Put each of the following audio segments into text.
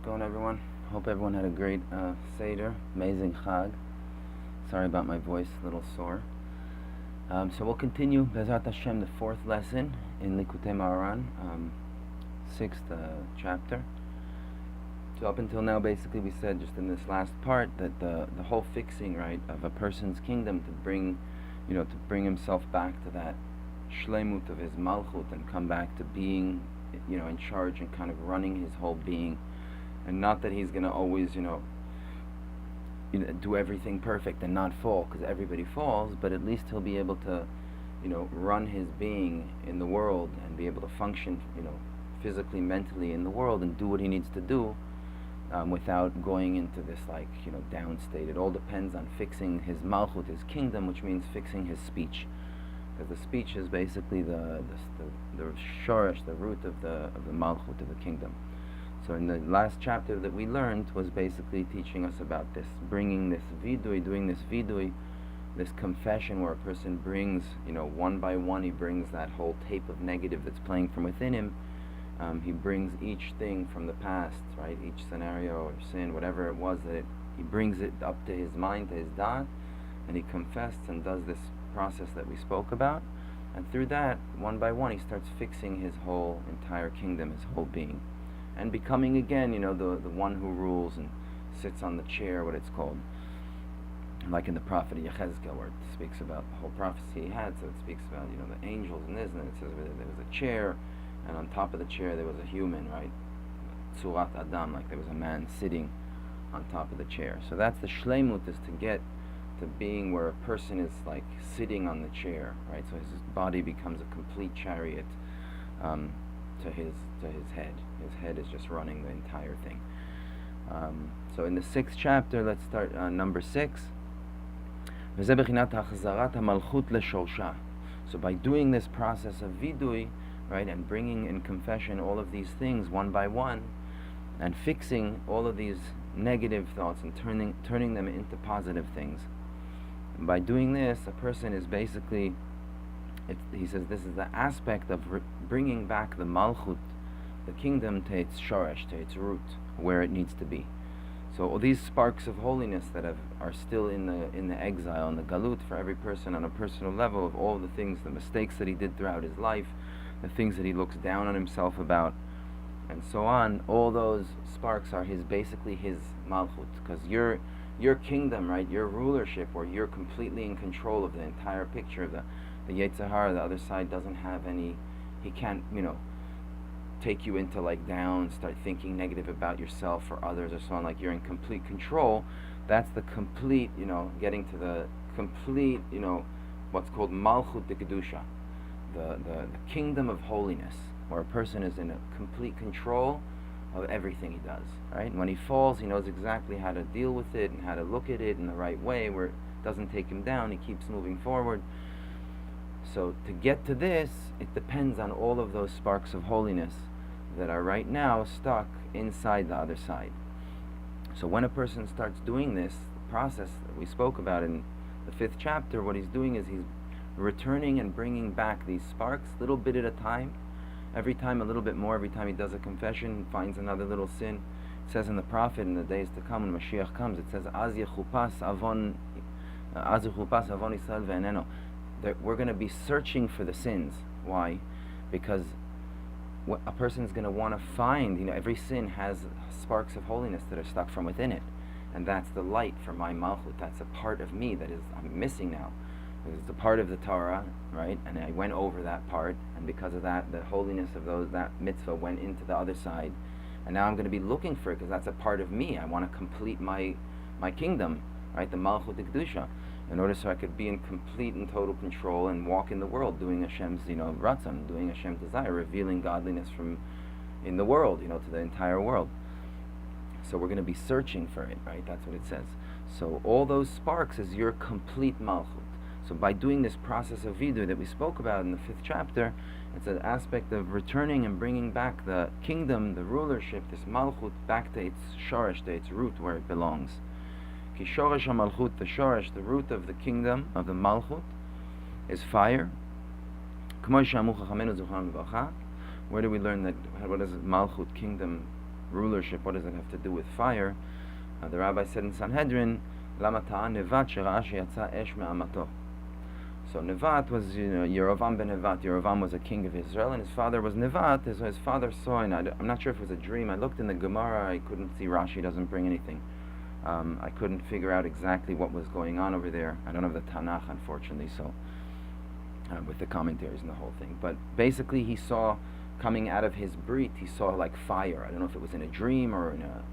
it going, everyone? Hope everyone had a great Seder, amazing Chag. Sorry about my voice, a little sore. So we'll continue, Bezrat Hashem, the fourth lesson in Likutei Moharan, sixth chapter. So up until now, basically, we said just in this last part that the whole fixing, right, of a person's kingdom to bring himself back to that shlemut of his malchut and come back to being, in charge and kind of running his whole being. And not that he's going to always, do everything perfect and not fall, because everybody falls, but at least he'll be able to, run his being in the world and be able to function, physically, mentally in the world and do what he needs to do without going into this, down state. It all depends on fixing his malchut, his kingdom, which means fixing his speech. Because the speech is basically the shorish, the root of the malchut, of the kingdom. So in the last chapter that we learned was basically teaching us about this, bringing this vidui, doing this vidui, this confession where a person brings, one by one, he brings that whole tape of negative that's playing from within him. He brings each thing from the past, right? Each scenario or sin, whatever it was, he brings it up to his mind, to his dot, and he confesses and does this process that we spoke about. And through that, one by one, he starts fixing his whole entire kingdom, his whole being. And becoming again, the one who rules and sits on the chair, what it's called. Like in the prophet Yechezkel, where it speaks about the whole prophecy he had. So it speaks about, the angels and this, and it says there was a chair, and on top of the chair there was a human, right? Tzurat Adam, like there was a man sitting on top of the chair. So that's the shlemut, is to get to being where a person is like sitting on the chair, right? So his body becomes a complete chariot to his head. His head is just running the entire thing. So in the sixth chapter, let's start number 6. So by doing this process of vidui, right, and bringing in confession all of these things one by one, and fixing all of these negative thoughts and turning them into positive things. And by doing this, a person is basically, he says this is the aspect of bringing back the malchut, the kingdom, to its shoresh, to its root, where it needs to be. So all these sparks of holiness that are still in the exile, in the galut, for every person on a personal level, of all the things, the mistakes that he did throughout his life, the things that he looks down on himself about, and so on, all those sparks are basically his malchut, because your kingdom, right, your rulership, where you're completely in control of the entire picture of the Yetzer Hara, the other side doesn't have any, he can't, take you into down, start thinking negative about yourself or others or so on, like you're in complete control. That's the complete, getting to the complete, what's called Malchut de Kedusha, the kingdom of holiness, where a person is in a complete control of everything he does, right? And when he falls, he knows exactly how to deal with it and how to look at it in the right way, where it doesn't take him down, he keeps moving forward. So to get to this, it depends on all of those sparks of holiness that are right now stuck inside the other side. So when a person starts doing this process that we spoke about in the 5th chapter, what he's doing is he's returning and bringing back these sparks, little bit at a time. Every time a little bit more. Every time he does a confession, finds another little sin. It says in the prophet, in the days to come, when Mashiach comes, it says, Az yechupas avon Yisrael ve'eneno. We're going to be searching for the sins. Why? Because a person's going to want to find, every sin has sparks of holiness that are stuck from within it. And that's the light for my malchut. That's a part of me that I'm missing now. It's a part of the Torah, right? And I went over that part, and because of that, the holiness of that mitzvah went into the other side. And now I'm going to be looking for it, because that's a part of me. I want to complete my kingdom, right? The malchut de kedusha, in order so I could be in complete and total control and walk in the world, doing Hashem's, ratzon, doing Hashem's desire, revealing godliness from in the world, to the entire world. So we're going to be searching for it, right? That's what it says. So all those sparks is your complete malchut. So by doing this process of vidui that we spoke about in the 5th chapter, it's an aspect of returning and bringing back the kingdom, the rulership, this malchut, back to its shoresh, to its root, where it belongs. Ki shoresh ha-malchut, the shoresh, the root of the kingdom, of the malchut, is fire. Where do we learn that? What does malchut, kingdom, rulership, what does it have to do with fire? The rabbi said in Sanhedrin, Lama ta'an nevat shera'a sheyatza esh me'amato. So Nevat was, Yerovam ben Nevat. Yerovam was a king of Israel, and his father was Nevat. So his father saw, and I'm not sure if it was a dream. I looked in the Gemara. I couldn't see. Rashi doesn't bring anything. I couldn't figure out exactly what was going on over there. I don't have the Tanakh, unfortunately, so with the commentaries and the whole thing. But basically, he saw coming out of his brit, he saw like fire. I don't know if it was in a dream or in a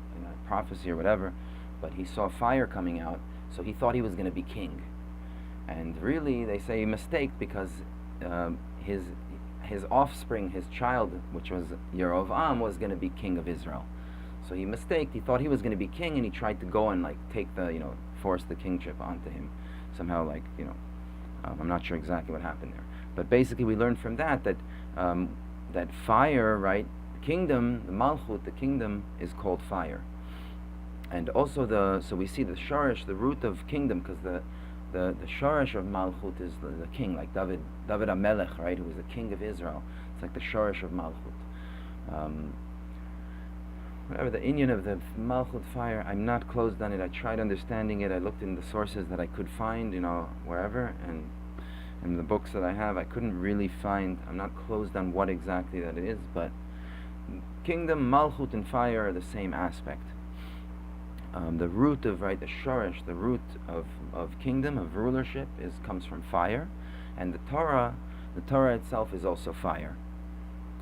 prophecy or whatever, but he saw fire coming out. So he thought he was going to be king. And really, they say a mistake, because his offspring, his child, which was Yerovam, was going to be king of Israel. So he mistaked. He thought he was going to be king, and he tried to go and take the, force the kingship onto him somehow. I'm not sure exactly what happened there, but basically we learned from that that fire, right? The kingdom, the Malchut, the kingdom is called fire, and also so we see the shorish, the root of kingdom, because the shorish of Malchut is the king, like David HaMelech, right, who was the king of Israel. It's like the shorish of Malchut. Whatever the inyan of the Malchut fire, I'm not closed on it. I tried understanding it. I looked in the sources that I could find, wherever, and in the books that I have, I couldn't really find. I'm not closed on what exactly that it is, but kingdom, Malchut, and fire are the same aspect. The root of, the shorish, the root of kingdom, of rulership, comes from fire, and the Torah itself is also fire.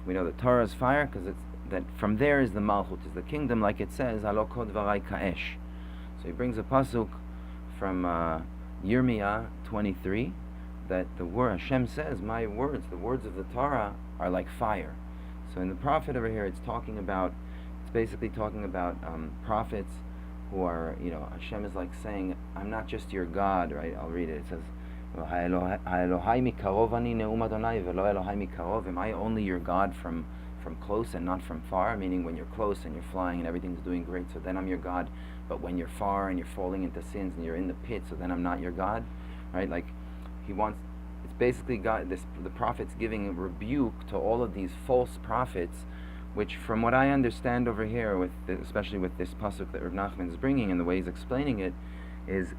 We know the Torah is fire because that from there is the Malchut, is the kingdom, like it says, Alo kol dvarai ka'esh. So he brings a pasuk from Yirmiyah 23, that the word Hashem says, my words, the words of the Torah, are like fire. So in the prophet over here, it's basically talking about prophets who are, Hashem is like saying, I'm not just your God, right? I'll read it. It says, am I only your God from close and not from far? Meaning when you're close and you're flying and everything's doing great, so then I'm your God. But when you're far and you're falling into sins and you're in the pit, so then I'm not your God, right? It's basically the prophet's giving a rebuke to all of these false prophets, which, from what I understand over here, especially with this pasuk that Rav Nachman is bringing and the way he's explaining it, is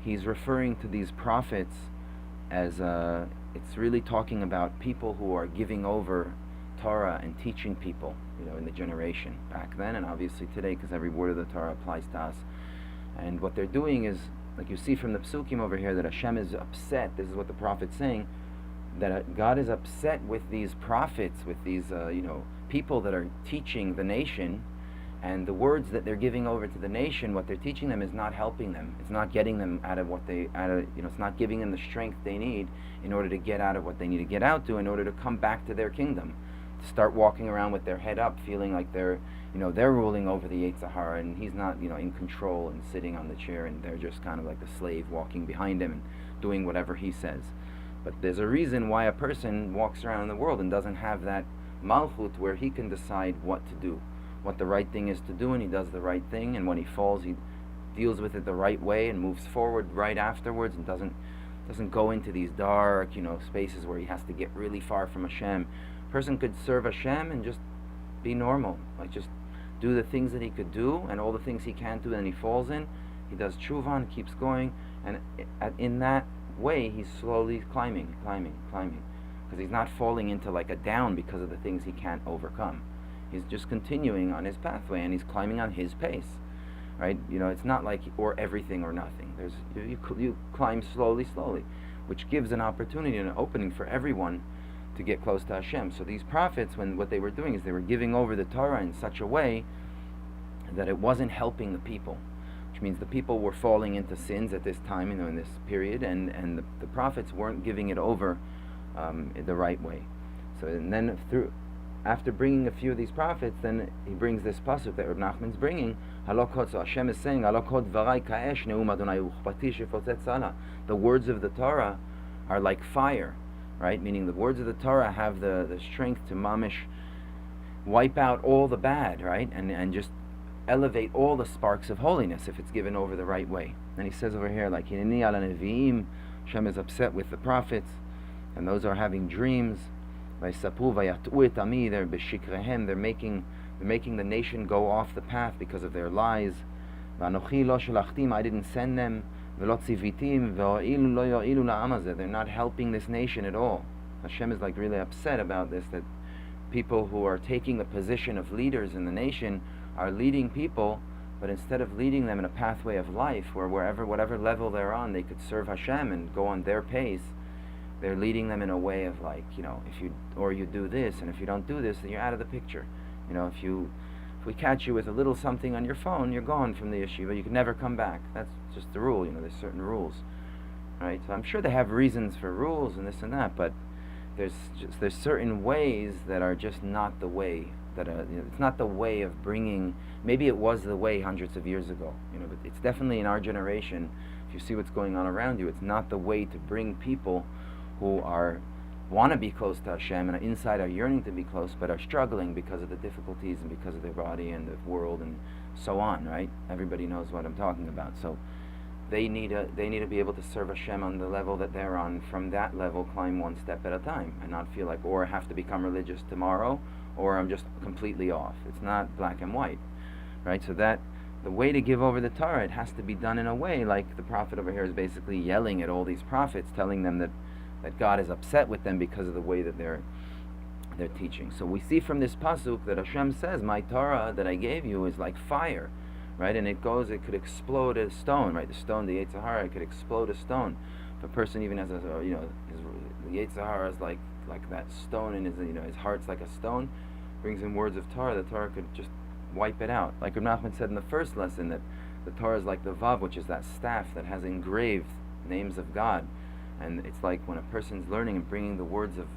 he's referring to these prophets as it's really talking about people who are giving over Torah and teaching people, in the generation back then and obviously today, because every word of the Torah applies to us. And what they're doing is, like you see from the psukim over here, that Hashem is upset. This is what the prophet's saying, that God is upset with these prophets, with these people that are teaching the nation, and the words that they're giving over to the nation, what they're teaching them is not helping them. It's not getting them it's not giving them the strength they need in order to get out of what they need to get out to, in order to come back to their kingdom, to start walking around with their head up, feeling like they're ruling over the Yetzer Hara, and he's not, in control and sitting on the chair, and they're just kind of like the slave walking behind him and doing whatever he says. But there's a reason why a person walks around in the world and doesn't have that Malchut where he can decide what to do, what the right thing is to do, and he does the right thing, and when he falls, he deals with it the right way and moves forward right afterwards, and doesn't go into these dark, spaces where he has to get really far from Hashem. A person could serve Hashem and just be normal, just do the things that he could do, and all the things he can't do, and he falls in, he does tshuva and keeps going, and in that way, he's slowly climbing, because he's not falling into a down because of the things he can't overcome. He's just continuing on his pathway, and he's climbing on his pace, right? It's not like or everything or nothing. You climb slowly, which gives an opportunity and an opening for everyone to get close to Hashem. So these prophets, what they were doing is they were giving over the Torah in such a way that it wasn't helping the people, which means the people were falling into sins at this time, in this period, and the prophets weren't giving it over the right way. So, and then after bringing a few of these prophets, then he brings this pasuk that Rav Nachman's bringing. So Hashem is saying, the words of the Torah are like fire, right? Meaning the words of the Torah have the strength to mamish wipe out all the bad, right? And just elevate all the sparks of holiness if it's given over the right way. And he says over here, Hashem is upset with the prophets, and those are having dreams. They're making They're making the nation go off the path because of their lies. V'anochi lo shalachtim, I didn't send them. V'lo tzivitim v'ho'ilu lo yo'ilu la'am hazeh. They're not helping this nation at all. Hashem is like really upset about this, that people who are taking the position of leaders in the nation are leading people, but instead of leading them in a pathway of life where whatever level they're on, they could serve Hashem and go on their pace, they're leading them in a way of like, if you do this, and if you don't do this, then you're out of the picture. If we catch you with a little something on your phone, you're gone from the yeshiva. You can never come back. That's just the rule. There's certain rules, right? So I'm sure they have reasons for rules and this and that, but there's certain ways that are just not the way that it's not the way of bringing. Maybe it was the way hundreds of years ago, but it's definitely in our generation. If you see what's going on around you, it's not the way to bring people who want to be close to Hashem and inside are yearning to be close, but are struggling because of the difficulties and because of their body and the world and so on, right? Everybody knows what I'm talking about. So they need to be able to serve Hashem on the level that they're on. From that level, climb one step at a time, and not feel like, or I have to become religious tomorrow, or I'm just completely off. It's not black and white, right? So that the way to give over the Torah, it has to be done in a way like the prophet over here is basically yelling at all these prophets, telling them that God is upset with them because of the way that they're teaching. So we see from this pasuk that Hashem says, my Torah that I gave you is like fire, right? And it could explode a stone, right? The stone, the Yetzer Hara, it could explode a stone. If a person even has the Yetzer Hara is like that stone, and his heart's like a stone, brings in words of Torah, the Torah could just wipe it out. Like Rav Nachman said in the first lesson, that the Torah is like the Vav, which is that staff that has engraved names of God. And it's like when a person's learning and bringing the words of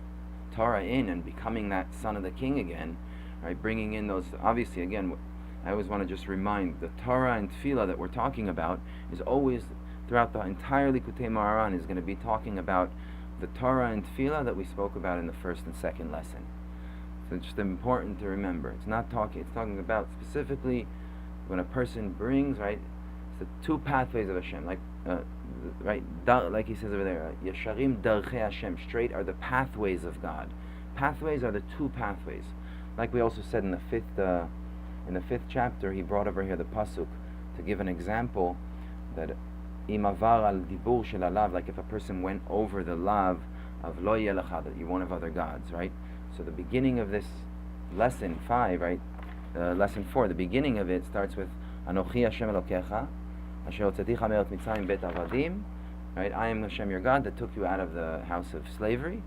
Torah in and becoming that son of the king again, right? Bringing in those, obviously, again, I always want to just remind, the Torah and Tefillah that we're talking about is always, throughout the entire Likutei Moharan, is going to be talking about the Torah and Tefillah that we spoke about in the first and second lesson. So it's just important to remember. It's talking about specifically when a person brings, right? It's the two pathways of Hashem, like he says over there, Yesharim darchei Hashem, straight are the pathways of God. Pathways are the two pathways. Like we also said in the fifth chapter, he brought over here the pasuk to give an example that imavar al dibur shel alav, like if a person went over the lav of lo yeh lecha, that you won't have other gods, right? So the beginning of this lesson 5, right? Lesson 4, the beginning of it starts with Anochi Hashem Elokecha, Asher hotzeticha me'eret Mitzrayim bet avadim, right? I am Hashem your God that took you out of the house of slavery,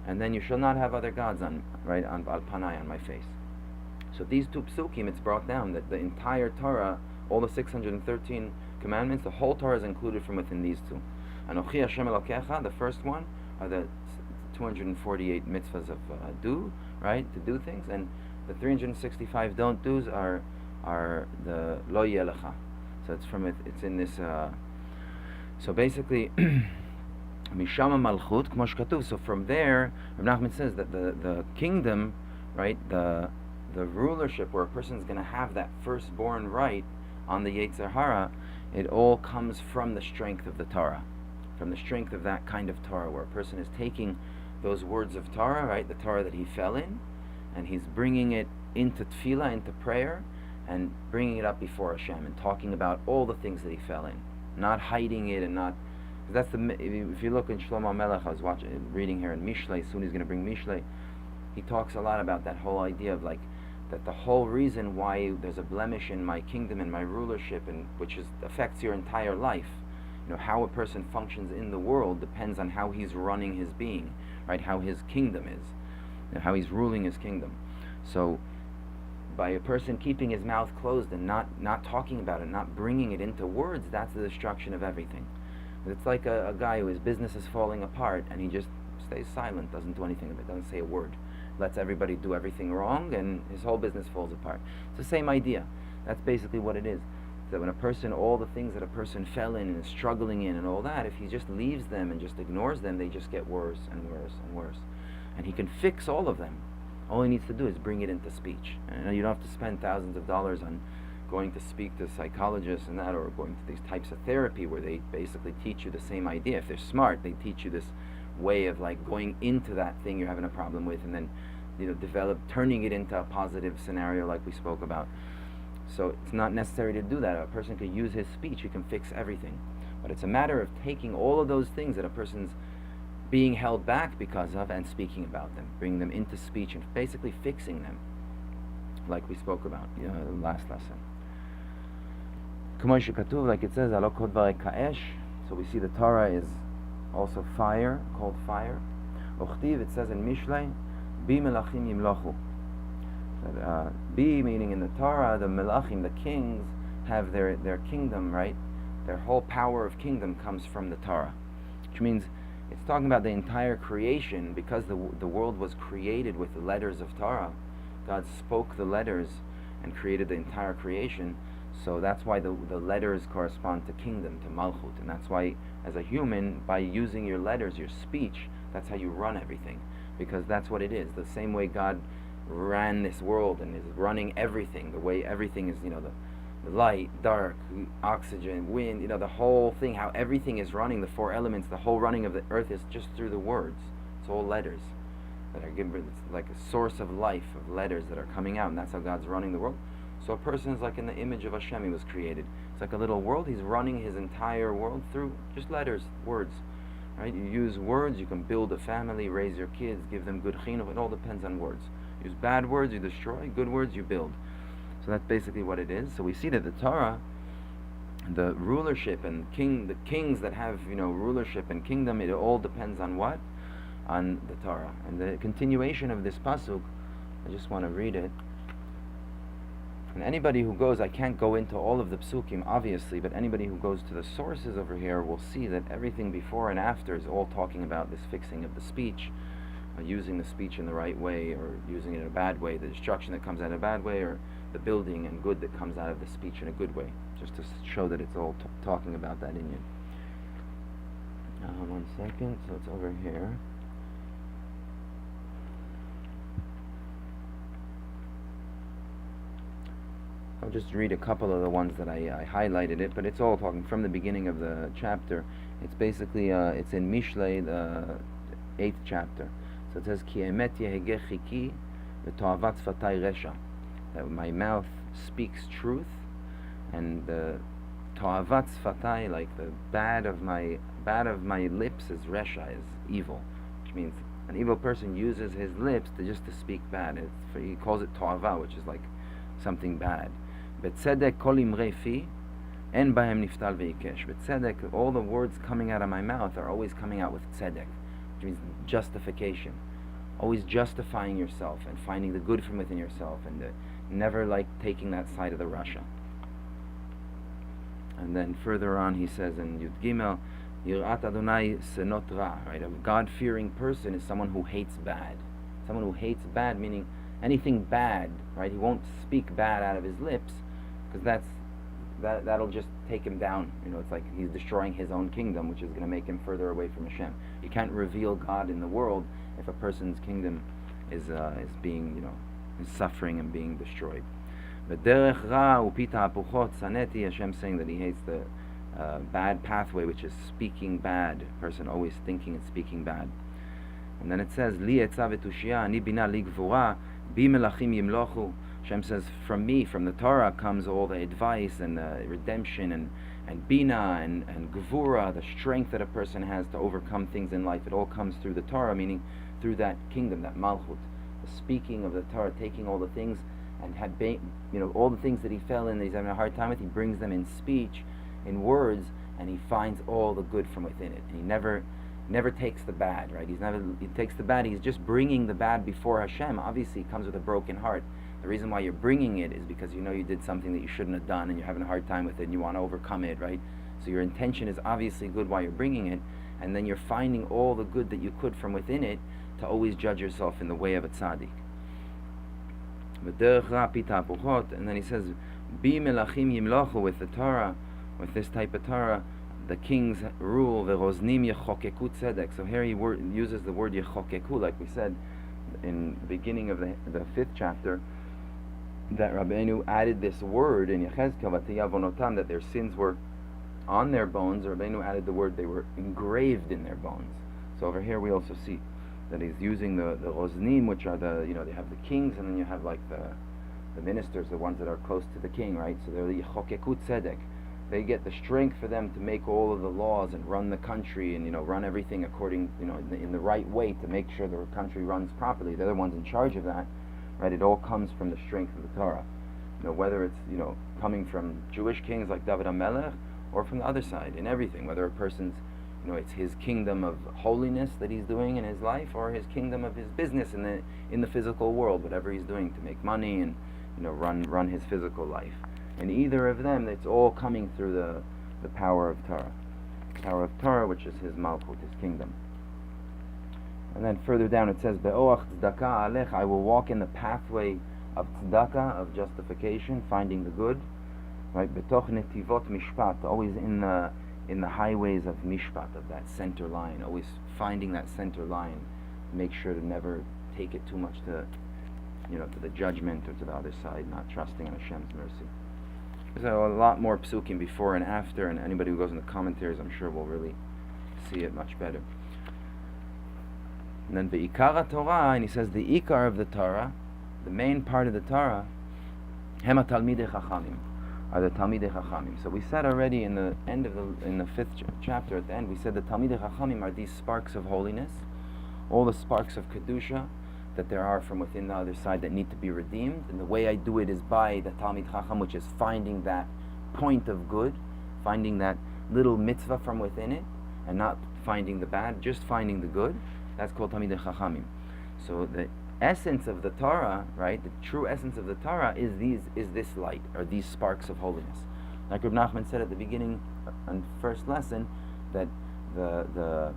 and then you shall not have other gods on al panai, on my face. So these two psukim, it's brought down that the entire Torah, all the 613 commandments, the whole Torah is included from within these two. Anochi Hashem Elokecha, the first one, are the 248 mitzvahs of do, right? To do things, and the 365 don't do's are the lo yeh lecha. So it's in this. So basically, mishama malchut k'mo shekatuv. So from there, Rav Nachman says that the kingdom, right, the rulership where a person is going to have that firstborn right on the Yetzer Hara, it all comes from the strength of the Torah, from the strength of that kind of Torah, where a person is taking those words of Torah, right, the Torah that he fell in, and he's bringing it into tefillah, into prayer, and bringing it up before Hashem, and talking about all the things that he fell in, not hiding it, and not. That's if you look in Shlomo Melech, I was reading here in Mishlei. Soon he's going to bring Mishlei. He talks a lot about that whole idea of like that the whole reason why there's a blemish in my kingdom and my rulership, and which affects your entire life. How a person functions in the world depends on how he's running his being, right? How his kingdom is, and how he's ruling his kingdom. So by a person keeping his mouth closed and not talking about it, not bringing it into words, that's the destruction of everything. It's like a guy whose business is falling apart and he just stays silent, doesn't do anything of it, doesn't say a word, lets everybody do everything wrong, and his whole business falls apart. It's the same idea. That's basically what it is. That when a person, all the things that a person fell in and is struggling in and all that, if he just leaves them and just ignores them, they just get worse and worse and worse. And he can fix all of them. All he needs to do is bring it into speech. And you don't have to spend thousands of dollars on going to speak to psychologists and that, or going to these types of therapy where they basically teach you the same idea. If they're smart, they teach you this way of like going into that thing you're having a problem with, and then develop, turning it into a positive scenario like we spoke about. So it's not necessary to do that. A person could use his speech, he can fix everything. But it's a matter of taking all of those things that a person's being held back because of and speaking about them, bringing them into speech and basically fixing them, like we spoke about the last lesson. Like it says, so we see the Torah is also fire, called fire. It says in Mishlei, Bi melachim yimlochu. Bi meaning in the Torah, the melachim, the kings, have their kingdom, right? Their whole power of kingdom comes from the Torah, which means it's talking about the entire creation, because the world was created with the letters of Torah. God spoke the letters and created the entire creation. So that's why the letters correspond to kingdom, to malchut, and that's why as a human, by using your letters, your speech, that's how you run everything, because that's what it is. The same way God ran this world and is running everything, the way everything is, the light, dark, oxygen, wind, the whole thing, how everything is running, the four elements, the whole running of the earth is just through the words. It's all letters that are given. It's like a source of life, of letters that are coming out, and that's how God's running the world. So a person is like in the image of Hashem. He was created. It's like a little world. He's running his entire world through just letters, words. Right? You use words, you can build a family, raise your kids, give them good chinuch. It all depends on words. Use bad words, you destroy. Good words, you build. So that's basically what it is. So we see that the Torah, the rulership and the kings that have rulership and kingdom, it all depends on what? On the Torah. And the continuation of this pasuk, I just want to read it. And anybody who goes, I can't go into all of the psukim obviously, but anybody who goes to the sources over here will see that everything before and after is all talking about this fixing of the speech, using the speech in the right way or using it in a bad way, the destruction that comes out in a bad way, or the building and good that comes out of the speech in a good way, just to show that it's all talking about that in you. 1 second, so it's over here. I'll just read a couple of the ones that I highlighted it, but it's all talking from the beginning of the chapter. It's basically, it's in Mishlei, the 8th chapter. So it says, Ki emet yehegeh chiki v'to'avat sfatai resha. That my mouth speaks truth, and the to'avat sfatai, like the bad of my lips, is resha, is evil, which means an evil person uses his lips to speak bad. He calls it to'ava, which is like something bad. Betzedek kol imrei fi, en bahem niftal ve'ikesh. Betzedek, all the words coming out of my mouth are always coming out with tzedek, which means justification. Always justifying yourself and finding the good from within yourself, and never like taking that side of the rasha. And then further on he says in Yud Gimel, Yirat Adonai senot ra, right? A God-fearing person is someone who hates bad. Someone who hates bad, meaning anything bad, right? He won't speak bad out of his lips, because that'll just take him down. It's like he's destroying his own kingdom, which is going to make him further away from Hashem. You can't reveal God in the world if a person's kingdom is being, is suffering and being destroyed. V'derech ra upita apuchot saneti, Hashem saying that He hates the bad pathway, which is speaking bad. A person always thinking and speaking bad. And then it says, Li etza v'tushia, ani bina li gvura, bi melachim yimlochu. Hashem says, from me, from the Torah, comes all the advice and redemption and bina and gvura, the strength that a person has to overcome things in life. It all comes through the Torah, meaning through that kingdom, that malchut. The speaking of the Torah, taking all the things and all the things that he fell in, that he's having a hard time with, he brings them in speech, in words, and he finds all the good from within it. And he never takes the bad, right? He takes the bad, he's just bringing the bad before Hashem. Obviously, it comes with a broken heart. The reason why you're bringing it is because you did something that you shouldn't have done, and you're having a hard time with it, and you want to overcome it, right? So your intention is obviously good while you're bringing it, and then you're finding all the good that you could from within it to always judge yourself in the way of a tzaddik. And then he says, Bi melachim yimlochu, with the Torah, with this type of Torah, the kings rule, v'roznim yechokeku tzedek. So here he uses the word yechokeku, like we said in the beginning of the 5th chapter, that Rabbeinu added this word in Yechezkel, vatiyavonotam, that their sins were on their bones. Rabbeinu added the word, they were engraved in their bones. So over here we also see that he's using the Oznim, which are the, they have the kings, and then you have like the ministers, the ones that are close to the king, right? So they're the Yichokekut Tzedek. They get the strength for them to make all of the laws and run the country and, run everything according, in the right way to make sure the country runs properly. They're the ones in charge of that, right? It all comes from the strength of the Torah. Whether it's, coming from Jewish kings like David HaMelech, or from the other side, in everything, whether a person's, it's his kingdom of holiness that he's doing in his life, or his kingdom of his business in the physical world, whatever he's doing to make money and, run his physical life. In either of them, it's all coming through the power of Torah. Power of Torah, which is his Malchut, his kingdom. And then further down it says, Be'oach tzedakah alech, I will walk in the pathway of tzedakah, of justification, finding the good. Right? Betoch netivot mishpat, always in the highways of mishpat, of that center line, always finding that center line. Make sure to never take it too much to the judgment or to the other side, not trusting in Hashem's mercy. There's a lot more psukim before and after, and anybody who goes in the commentaries, I'm sure will really see it much better. And then the Ikar Torah, and he says the Ikar of the Torah, the main part of the Torah, Hema Talmidei Chachamim, are the Talmidei Chachamim. So we said already in the end of in the 5th chapter, at the end, we said the Talmidei Chachamim are these sparks of holiness, all the sparks of Kedusha that there are from within the other side that need to be redeemed. And the way I do it is by the Talmid Chacham, which is finding that point of good, finding that little mitzvah from within it, and not finding the bad, just finding the good. That's called Talmidei Chachamim. So the essence of the Torah, right, the true essence of the Torah is this light, or these sparks of holiness. Like Reb Nachman said at the beginning, on first lesson, that the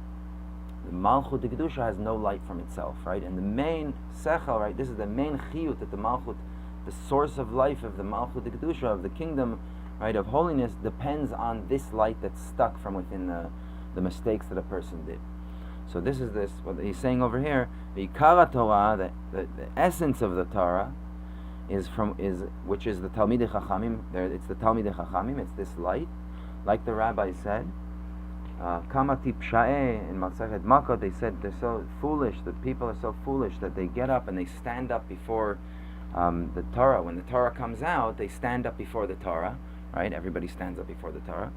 Malchut, the Kedusha, has no light from itself, right? And the main Sechel, right, this is the main Chiyut, that the Malchut, the source of life of the Malchut, the Kedusha, of the kingdom, right, of holiness, depends on this light that's stuck from within the mistakes that a person did. So this is what he's saying over here, the Ikar Torah, the essence of the Torah, which is the Talmidei Chachamim. It's the Talmidei Chachamim, it's this light. Like the rabbi said, Kamati Psha'eh in Masechet Makot, they said they're so foolish, the people are so foolish that they get up and they stand up before the Torah. When the Torah comes out, they stand up before the Torah, right? Everybody stands up before the Torah.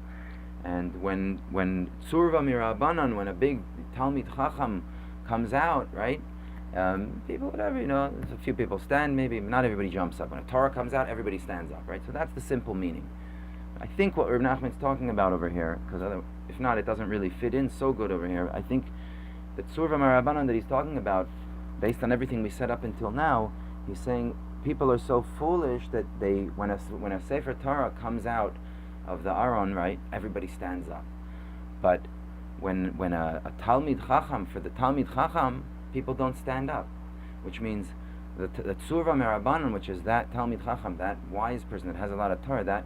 And when Tzurva Mirabanan, when a big Talmid Chacham comes out, right? People, whatever, there's a few people stand, maybe not everybody jumps up. When a Torah comes out, everybody stands up, right? So that's the simple meaning. I think what Reb Nachman's talking about over here, because if not, it doesn't really fit in so good over here. I think the Tzurva Marabanan that he's talking about, based on everything we said up until now, he's saying people are so foolish that when a Sefer Torah comes out of the Aron, right, everybody stands up. But when a Talmid Chacham, for the Talmid Chacham, people don't stand up, which means the Tzurva Merabanan, which is that Talmid Chacham, that wise person that has a lot of Torah,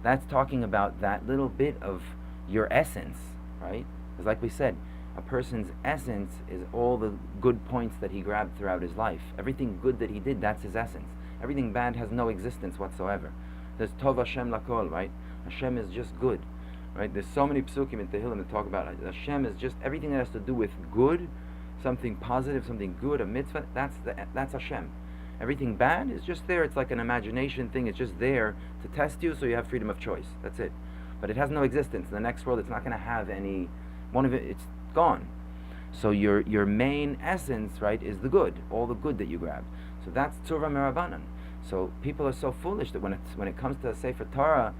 that's talking about that little bit of your essence, right? Because like we said, a person's essence is all the good points that he grabbed throughout his life. Everything good that he did, that's his essence. Everything bad has no existence whatsoever. There's Tov Hashem Lakol, right? Hashem is just good, right? There's so many psukim in Tehillim that talk about Hashem is just everything that has to do with good, something positive, something good, a mitzvah, that's Hashem. Everything bad is just there. It's like an imagination thing. It's just there to test you so you have freedom of choice. That's it. But it has no existence. In the next world, it's not going to have any, one of it, it's gone. So your main essence, right, is the good, all the good that you grabbed. So that's Tzurva Merabanan. So people are so foolish that when it comes to a Sefer Torah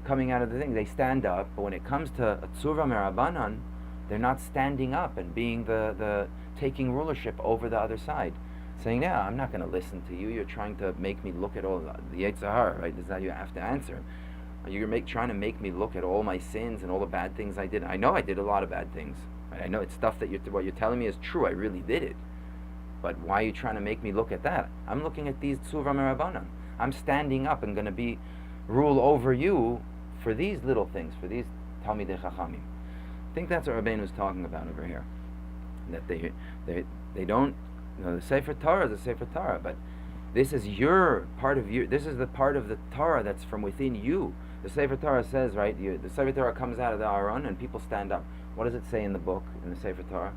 coming out of the thing, they stand up. But when it comes to a Tzurva Merabanan, they're not standing up and being the taking rulership over the other side. Saying, yeah, I'm not going to listen to you. You're trying to make me look at all the Yetzer Hara, right? This is how you have to answer. You're trying to make me look at all my sins and all the bad things I did. I know I did a lot of bad things. Right? I know it's stuff that what you're telling me is true. I really did it. But why are you trying to make me look at that? I'm looking at these Tzurva Merabanan. I'm standing up and going to rule over you for these little things, for these Talmidei Chachamim. I think that's what Rabbeinu was talking about over here. That they don't. The Sefer Torah is a Sefer Torah, but this is this is the part of the Torah that's from within you. The Sefer Torah says, right, the Sefer Torah comes out of the Aron and people stand up. What does it say in the book, in the Sefer Torah?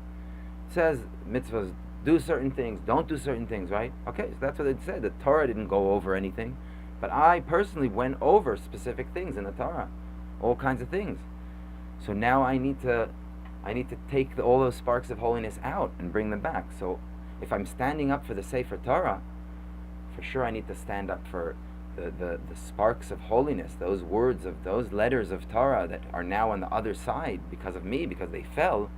It says mitzvahs do certain things, don't do certain things, right? Okay, so that's what it said. The Torah didn't go over anything, but I personally went over specific things in the Torah, all kinds of things. So now I need to take all those sparks of holiness out and bring them back. So if I'm standing up for the Sefer Torah, for sure I need to stand up for the sparks of holiness, those words of those letters of Torah that are now on the other side because of me, because they fell.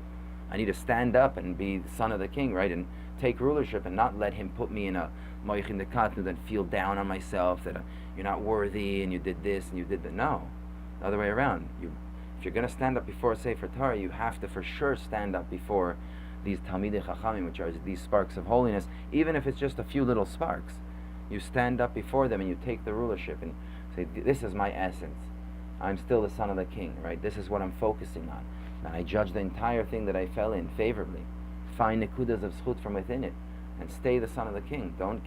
I need to stand up and be the son of the king, right? And take rulership and not let him put me in a moichin de katnu, then feel down on myself that you're not worthy and you did this and you did that. No, the other way around. If you're going to stand up before a Sefer Torah, you have to for sure stand up before these Talmidei Chachamim, which are these sparks of holiness, even if it's just a few little sparks. You stand up before them and you take the rulership and say, this is my essence. I'm still the son of the king, right? This is what I'm focusing on. And I judge the entire thing that I fell in favorably. Find nekudas of zchut from within it and stay the son of the king. Don't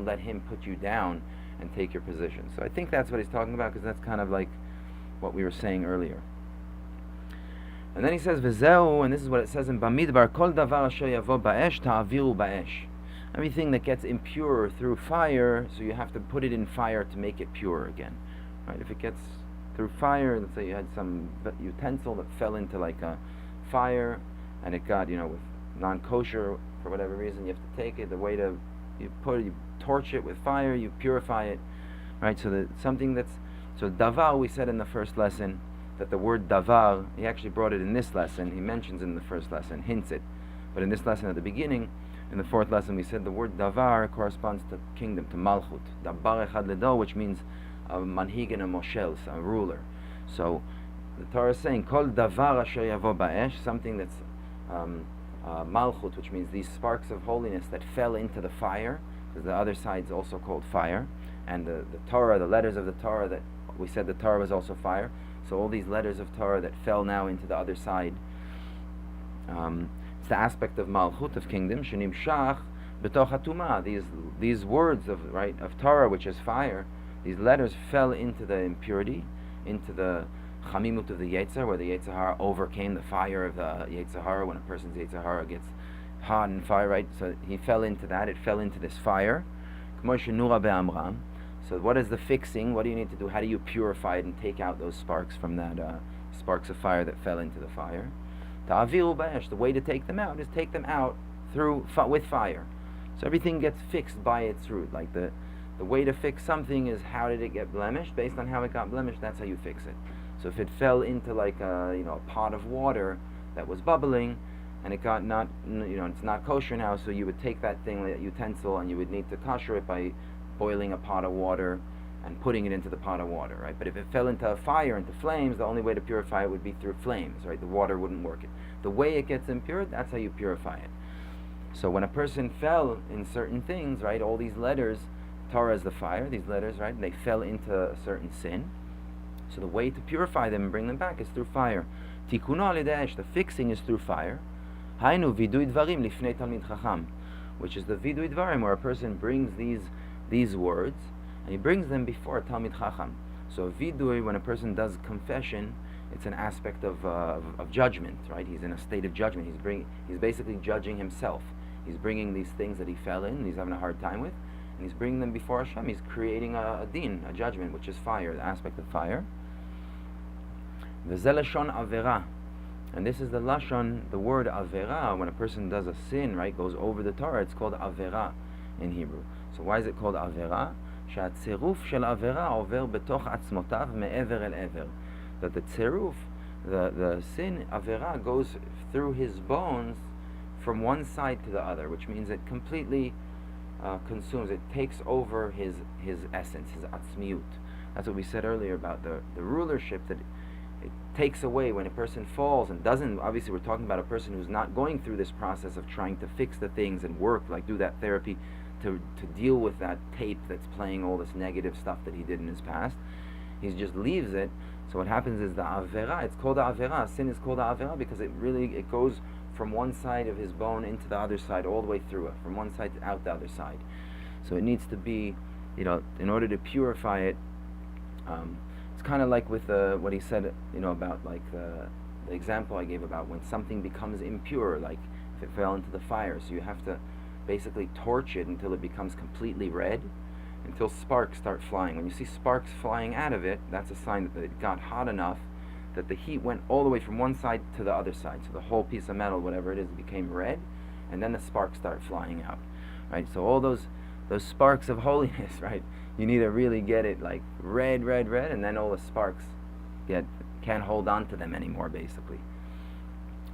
let him put you down and take your position. So I think that's what he's talking about, because that's kind of like what we were saying earlier. And then he says, V'zeu, and this is what it says in Bamidbar, Kol davar asher yavo ba'esh ta'aviru ba'esh. Everything that gets impure through fire, so you have to put it in fire to make it pure again. Right? If it gets through fire, let's say you had some utensil that fell into like a fire, and it got, with non-kosher for whatever reason, you have to take it, you torch it with fire, you purify it, right? So so davar, we said in the first lesson, that the word davar, he actually brought it in this lesson, he mentions it in the first lesson, hints it, but in this lesson at the beginning, in the fourth lesson, we said the word davar corresponds to kingdom, to malchut, dabar echad ledo, which means a manhig and a moshel, a ruler. So the Torah is saying, kol davar asher yavo ba'esh, something that's malchut, which means these sparks of holiness that fell into the fire, because the other side is also called fire, and the Torah, the letters of the Torah, that we said the Torah was also fire. So all these letters of Torah that fell now into the other side, it's the aspect of malchut, of kingdom, shenimshach b'toch hatumah. These words of Torah, which is fire, these letters fell into the impurity, into the chamimut of the Yetzer, where the Yetzer Hara overcame the fire of the Yetzer Hara. When a person's Yetzer Hara gets hot and fire, right? So he fell into that. It fell into this fire. K'mo shenura be'amram. So what is the fixing? What do you need to do? How do you purify it and take out those sparks from that sparks of fire that fell into the fire? Ta'aviru ba'esh. The way to take them out is take them out with fire. So everything gets fixed by its root. Like the way to fix something is, how did it get blemished? Based on how it got blemished, that's how you fix it. So if it fell into like a pot of water that was bubbling, and it got it's not kosher now, so you would take that utensil, and you would need to kosher it by boiling a pot of water and putting it into the pot of water, right? But if it fell into a fire, into flames, the only way to purify it would be through flames, right? The water wouldn't work it. The way it gets impure, that's how you purify it. So when a person fell in certain things, right, all these letters, Torah is the fire, these letters, right, they fell into a certain sin. So the way to purify them and bring them back is through fire. Tikuno al yedei esh, the fixing is through fire. Hainu vidui dvarim lifnei talmid chacham, which is the vidui dvarim, where a person brings these words, and he brings them before a Talmid Chacham. So vidui, when a person does confession, it's an aspect of judgment, right? He's in a state of judgment. He's basically judging himself. He's bringing these things that he fell in, he's having a hard time with, and he's bringing them before Hashem. He's creating a din, a judgment, which is fire, the aspect of fire. V'zeh lashon avera, and this is the lashon, the word avera. When a person does a sin, right, goes over the Torah, it's called avera in Hebrew. So why is it called avera? שהצירוף של עבירה עובר בתוך עצמותיו מעבר אל עבר. That the tziruf, the sin, avera, goes through his bones from one side to the other, which means it completely consumes, it takes over his essence, his atzmiut. That's what we said earlier about the rulership, that it takes away when a person falls and doesn't. Obviously we're talking about a person who's not going through this process of trying to fix the things and work, like do that therapy to deal with that tape that's playing all this negative stuff that he did in his past. He just leaves it. So what happens is the avera, it's called avera, sin is called avera because it goes from one side of his bone into the other side, all the way through it, from one side to out the other side. So it needs to be, in order to purify it, it's kind of like with what he said, about like the example I gave about when something becomes impure, like if it fell into the fire. So you have to basically torch it until it becomes completely red, until sparks start flying. When you see sparks flying out of it, that's a sign that it got hot enough that the heat went all the way from one side to the other side. So the whole piece of metal, whatever it is, became red, and then the sparks start flying out, right? So all those sparks of holiness, right? You need to really get it like red, red, red, and then all the sparks can't hold on to them anymore, basically.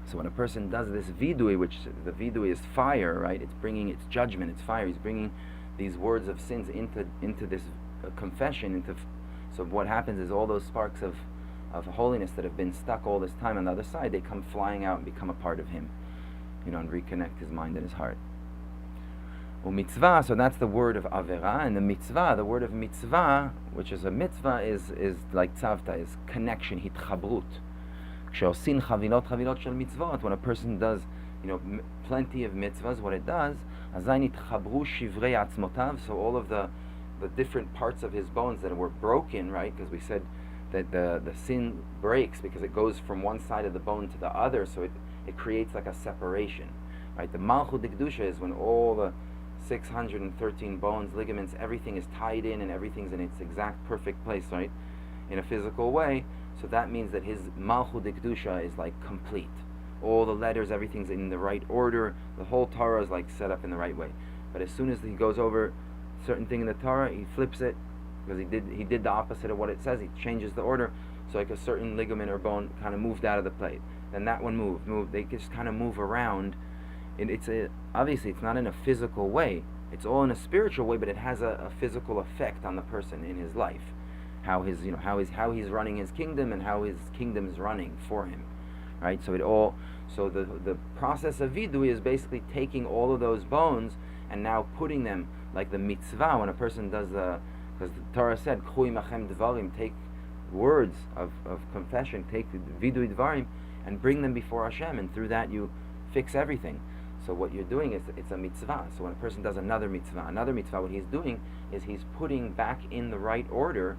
So when a person does this vidui, which the vidui is fire, right? It's bringing its judgment, it's fire. He's bringing these words of sins into this confession. So what happens is all those sparks of holiness that have been stuck all this time on the other side, they come flying out and become a part of him, and reconnect his mind and his heart. Mitzvah, so that's the word of avera, and the mitzvah, the word of mitzvah, which is a mitzvah, is like tzavta, is connection, hitchabrut. When a person does, plenty of mitzvahs, what it does, so all of the different parts of his bones that were broken, right? Because we said that the sin breaks because it goes from one side of the bone to the other, so it creates like a separation, right? The malchut d'kedusha is when all the 613 bones, ligaments, everything is tied in and everything's in its exact perfect place, right? In a physical way. So that means that his malchut d'kedusha is like complete. All the letters, everything's in the right order. The whole Torah is like set up in the right way. But as soon as he goes over a certain thing in the Torah, he flips it because he did the opposite of what it says. He changes the order. So like a certain ligament or bone kind of moved out of the plate. Then that one moved. They just kind of move around. Obviously it's not in a physical way. It's all in a spiritual way, but it has a physical effect on the person in his life. How he's running his kingdom and how his kingdom is running for him, right? So the process of vidui is basically taking all of those bones and now putting them like the mitzvah. When a person does because the Torah said, "Chui machem dvarim," take words of confession, take vidui dvarim, and bring them before Hashem, and through that you fix everything. So what you're doing is it's a mitzvah. So when a person does another mitzvah, what he's doing is he's putting back in the right order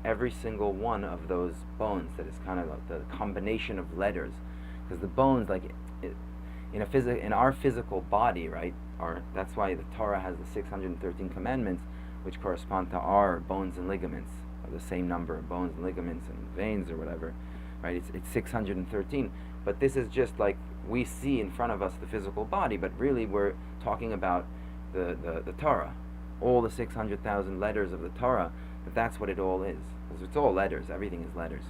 every single one of those bones. That is kind of like the combination of letters, because the bones, like in our physical body, right? That's why the Torah has the 613 commandments, which correspond to our bones and ligaments, or the same number of bones and ligaments and veins or whatever, right? It's 613. But this is just like we see in front of us the physical body, but really we're talking about the Torah, all the 600,000 letters of the Torah. That's what it all is. Because it's all letters. Everything is letters.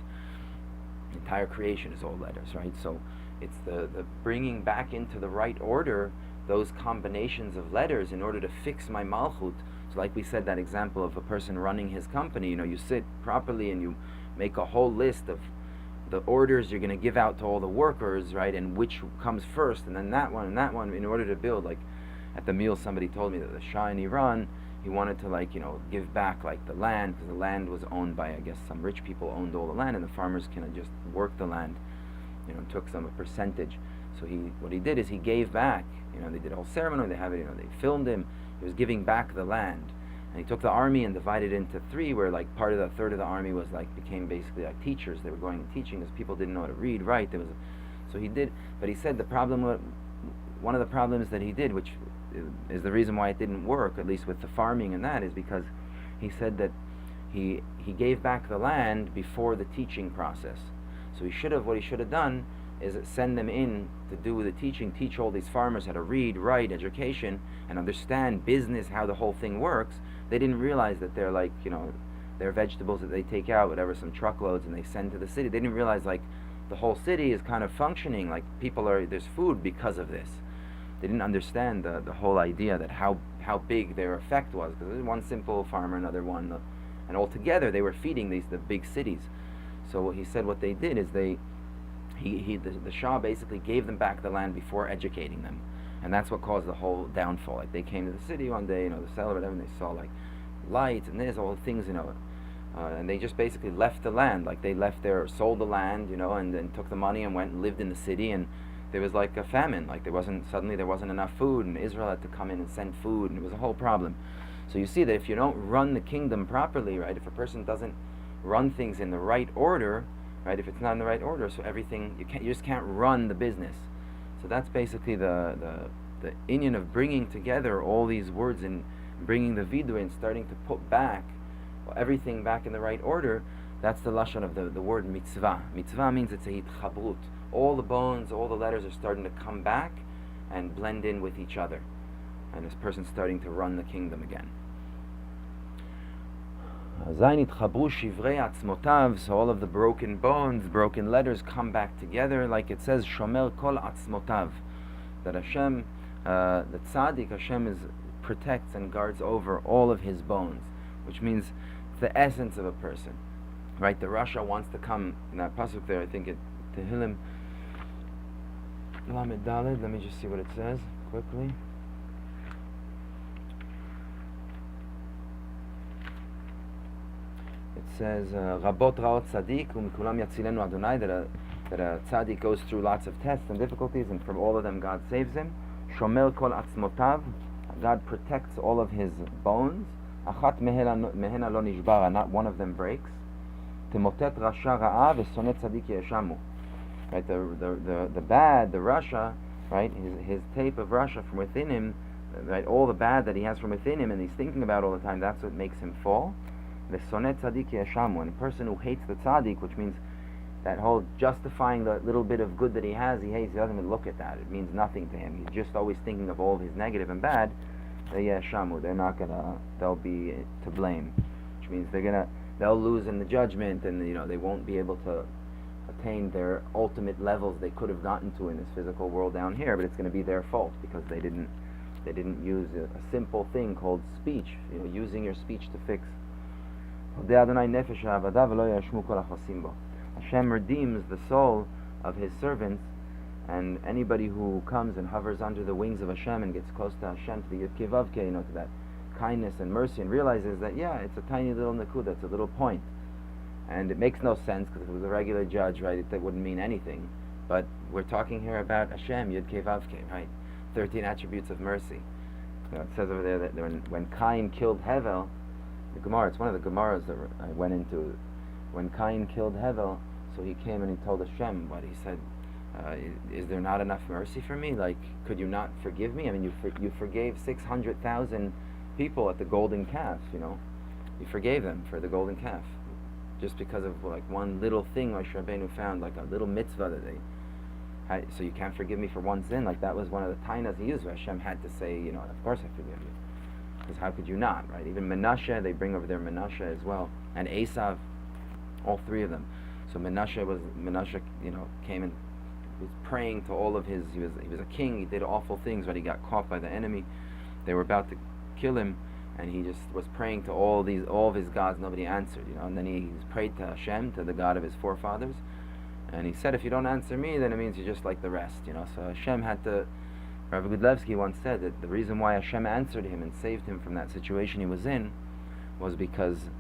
The entire creation is all letters, right? So it's the bringing back into the right order those combinations of letters in order to fix my malchut. So like we said, that example of a person running his company, you sit properly and you make a whole list of the orders you're going to give out to all the workers, right? And which comes first, and then that one and that one, in order to build. Like at the meal, somebody told me that the Shah in Iran, he wanted to give back the land, because the land was owned by, I guess, some rich people owned all the land, and the farmers can just work the land, took a percentage. So what he did is he gave back, they did a whole ceremony, they have it, they filmed him, he was giving back the land. And he took the army and divided it into three, where part of the third of the army was became basically teachers. They were going and teaching because people didn't know how to read, write. So he did, but he said one of the problems that he did, which is the reason why it didn't work, at least with the farming and that, is because he said that he gave back the land before the teaching process. So what he should have done is send them in to do the teaching, teach all these farmers how to read, write, education, and understand business, how the whole thing works. They didn't realize that they're their vegetables that they take out, whatever, some truckloads, and they send to the city. They didn't realize the whole city is kind of functioning, there's food because of this. They didn't understand the whole idea that how big their effect was, because there's one simple farmer, another one, and all together they were feeding the big cities. So he said what they did is the Shah basically gave them back the land before educating them, and that's what caused the whole downfall. They came to the city one day, the cellar, whatever, and they saw lights and this, all the things, and they just basically left the land, they sold the land, and then took the money and went and lived in the city, and there was a famine, there wasn't enough food, and Israel had to come in and send food, and it was a whole problem. So you see that if you don't run the kingdom properly, right, if a person doesn't run things in the right order, right, if it's not in the right order, so everything, you just can't run the business. So that's basically the inyan of bringing together all these words and bringing the vidui and starting to put back everything back in the right order. That's the lashon of the word mitzvah. Mitzvah means it's a hitchabrut. All the bones, all the letters are starting to come back and blend in with each other. And this person's starting to run the kingdom again. So all of the broken bones, broken letters come back together, like it says, shomer kol atzmotav. That Hashem, the tzaddik, Hashem protects and guards over all of his bones, which means the essence of a person. Right, the Rasha wants to come, in that pasuk there, I think it, Tehillim, Lamed Daled, let me just see what it says, quickly. It says, Rabot Raot Tzadik, Umikulam Yatzilenu Adonai, that a tzaddik goes through lots of tests and difficulties, and from all of them God saves him. Shomer Kol Atzmotav, God protects all of his bones. Achat mehena lo nishbara, not one of them breaks. Temotet rasha ra'a v'sonet tzadik yeshamu. Right, the bad, the rasha, right, his tape of rasha from within him, right, all the bad that he has from within him and he's thinking about all the time, that's what makes him fall. V'sonet tzadik yeshamu, and a person who hates the tzaddik, which means that whole justifying the little bit of good that he has, he hates, he doesn't even look at that. It means nothing to him. He's just always thinking of all of his negative and bad. They're not gonna, they'll be to blame, which means they'll lose in the judgment, and they won't be able to attain their ultimate levels they could have gotten to in this physical world down here, but it's going to be their fault because they didn't use a simple thing called speech, using your speech to fix. Hashem redeems the soul of his servants, and anybody who comes and hovers under the wings of Hashem and gets close to Hashem, to the Yud Kei Vav Kei, to that kindness and mercy, and realizes that, it's a tiny little nakuda, it's a little point. And it makes no sense, because if it was a regular judge, right, that wouldn't mean anything. But we're talking here about Hashem, Yud Kei Vav Kei, right? 13 attributes of mercy. It says over there that when Cain killed Hevel, the Gemara, it's one of the Gemaras that I went into, when Cain killed Hevel, so he came and he told Hashem, he said, is there not enough mercy for me? Like, could you not forgive me? I mean, you forgave 600,000 people at the golden calf, You forgave them for the golden calf. Just because of one little thing Moshe Rabbeinu found, like a little mitzvah that they had. So you can't forgive me for one sin? That was one of the tainas he used, where Hashem had to say, of course I forgive you. Because how could you not, right? Even Menashe, they bring over there Menashe as well. And Esav, all three of them. So Menashe came and was praying to all of his, he was a king, he did awful things, but he got caught by the enemy. They were about to kill him, and he just was praying to all of his gods. Nobody answered, and then he prayed to Hashem, to the God of his forefathers, and he said, if you don't answer me, then it means you're just like the rest, So Hashem had to, Rav Gudlevsky once said that the reason why Hashem answered him and saved him from that situation he was in was because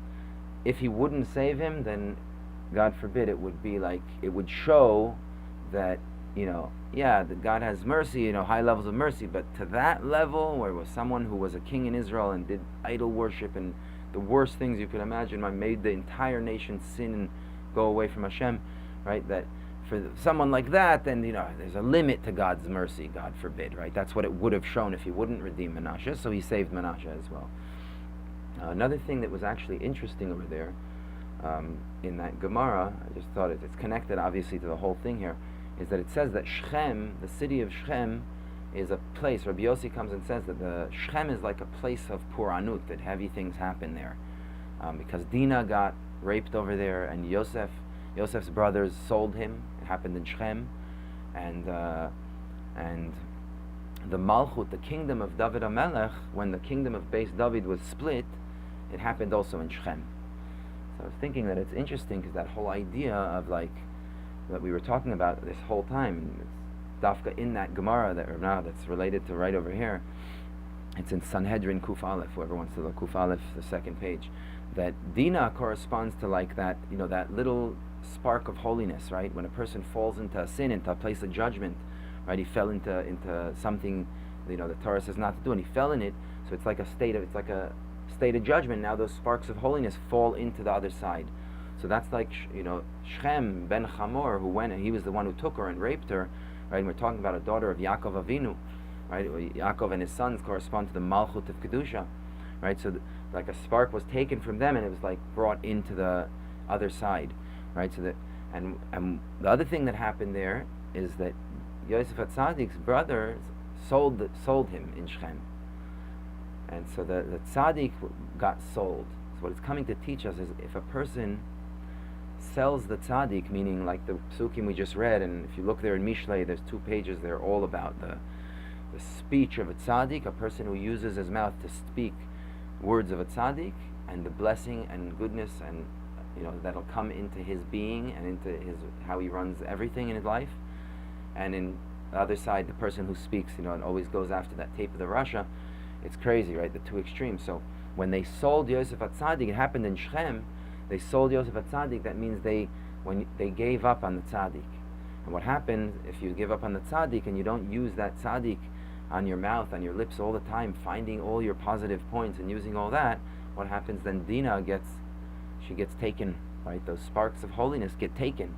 if he wouldn't save him, then God forbid, it would show that, that God has mercy, high levels of mercy, but to that level, where it was someone who was a king in Israel and did idol worship and the worst things you could imagine, made the entire nation sin and go away from Hashem, right? That for someone like that, then, there's a limit to God's mercy, God forbid, right? That's what it would have shown if he wouldn't redeem Menashe, so he saved Menashe as well. Another thing that was actually interesting over there, in that Gemara, I just thought it's connected obviously to the whole thing here, is that it says that Shechem, the city of Shechem, is a place. Rabbi Yossi comes and says that the Shechem is like a place of puranut, that heavy things happen there, because Dinah got raped over there, and Yosef's brothers sold him. It happened in Shechem, and the Malchut, the kingdom of David HaMelech, when the kingdom of Beis David was split, it happened also in Shechem. So I was thinking that it's interesting, because that whole idea of that we were talking about this whole time, it's dafka in that Gemara that's related to right over here. It's in Sanhedrin Kuf Aleph. Whoever wants to look, Kuf Aleph, the second page. That Dinah corresponds to that, that little spark of holiness, right? When a person falls into a sin, into a place of judgment, right? He fell into something, the Torah says not to do, and he fell in it. So it's like a state of judgment. Now those sparks of holiness fall into the other side. So that's like, Shem ben Chamor, who went, and he was the one who took her and raped her. right? And we're talking about a daughter of Yaakov Avinu, right? Yaakov and his sons correspond to the Malchut of Kedusha, right? So like a spark was taken from them and it was like brought into the other side, right? So that and the other thing that happened there is that Yosef HaTzaddik's brothers sold him in Shechem, and so the tzaddik got sold. So what it's coming to teach us is if a person sells the tzaddik, meaning like the psukim we just read, and if you look there in Mishlei, there's 2 pages there all about the speech of a tzaddik, a person who uses his mouth to speak words of a tzaddik, and the blessing and goodness and that'll come into his being and into his how he runs everything in his life. And in the other side, the person who speaks, and always goes after that tape of the Rasha. It's crazy, right? The 2 extremes. So when they sold Yosef HaTzadik, it happened in Shechem. They sold Yosef HaTzadik. That means they gave up on the tzaddik. And what happens if you give up on the tzaddik and you don't use that tzaddik on your mouth, on your lips all the time, finding all your positive points and using all that? What happens then? Dinah gets taken, right? Those sparks of holiness get taken.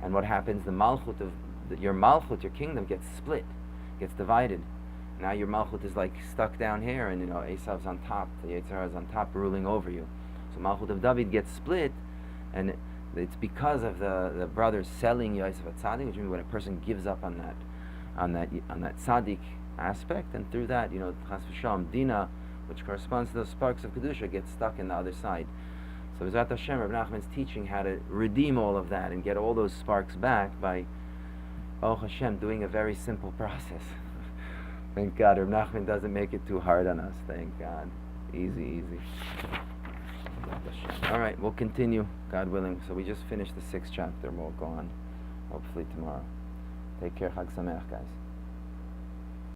And what happens? The malchut of your malchut, your kingdom, gets split, gets divided. Now your malchut is like stuck down here, and Esav's on top, the Yetzirah is on top, ruling over you. So malchut of David gets split, and it's because of the brothers selling Yosef HaTzadik, which means when a person gives up on that tzaddik aspect, and through that, Chas v'shalom, Dinah, which corresponds to those sparks of Kedusha, gets stuck in the other side. So B'ezrat Hashem, Reb Nachman's teaching how to redeem all of that and get all those sparks back by, oh Hashem, doing a very simple process. Thank God, Reb Nachman doesn't make it too hard on us. Thank God. Easy. All right, we'll continue, God willing. So we just finished the 6th chapter, and we'll go on, hopefully tomorrow. Take care, Chag Sameach, guys.